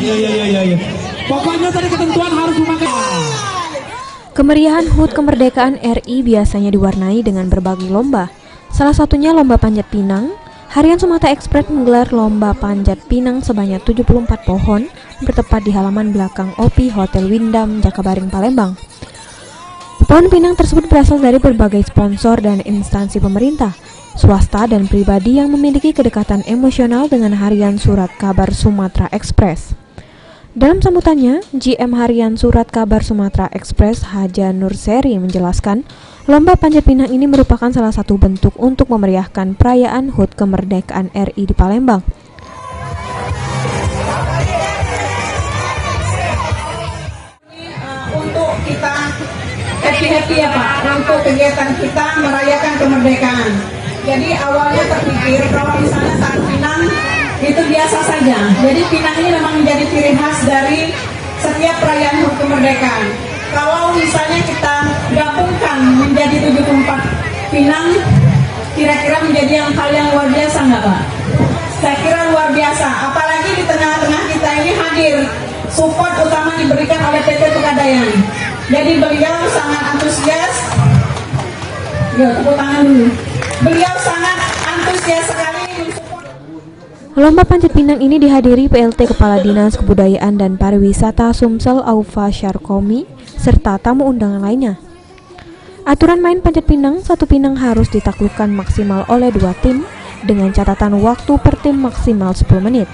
Iya. Pokoknya tadi ketentuan harus memakai. Kemeriahan HUT kemerdekaan RI biasanya diwarnai dengan berbagai lomba. Salah satunya lomba panjat pinang. Harian Sumatera Express menggelar lomba panjat pinang sebanyak 74 pohon bertepat di halaman belakang OP Hotel Windam, Jakabaring, Palembang. Pohon pinang tersebut berasal dari berbagai sponsor dan instansi pemerintah, swasta dan pribadi yang memiliki kedekatan emosional dengan Harian Surat Kabar Sumatera Express. Dalam sambutannya, GM Harian Surat Kabar Sumatera Express Haja Nurseri menjelaskan, lomba panjat pinang ini merupakan salah satu bentuk untuk memeriahkan perayaan HUT kemerdekaan RI di Palembang. Untuk kita happy ya Pak, untuk kegiatan kita merayakan kemerdekaan. Jadi awalnya terpikir kalau misalnya saat pinang itu biasa saja. Jadi pinang ini memang menjadi ciri khas dari setiap perayaan HUT kemerdekaan. Kalau misalnya kita gabungkan menjadi 74 pinang, kira-kira menjadi hal yang luar biasa nggak Pak? Saya kira luar biasa. Apalagi di tengah-tengah kita ini hadir support utama diberikan oleh PT Pegadaian. Jadi beliau sangat antusias. Tepuk tangan dulu. Beliau sangat antusias sekali mensupport. Lomba panjat pinang ini dihadiri PLT Kepala Dinas Kebudayaan dan Pariwisata Sumsel Aufa Syarkomi serta tamu undangan lainnya. Aturan main panjat pinang, satu pinang harus ditaklukkan maksimal oleh 2 tim dengan catatan waktu per tim maksimal 10 menit.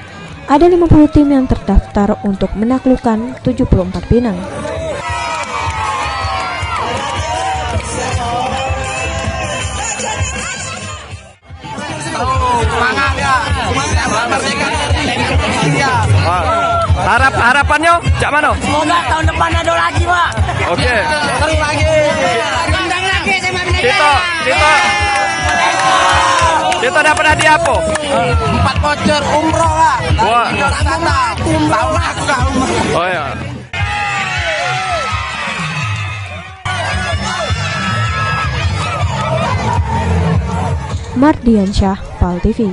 Ada 50 tim yang terdaftar untuk menaklukkan 74 pinang. Harapannya cak mana? Semoga tahun depan ada lagi, Pak. Oke. Terus lagi. Undang lagi sama mereka. Kita dapat hadiah apa? 4 voucher umroh lah. Wah. Tahun aku gak umroh. Oh ya. Mardiansyah, PAL TV.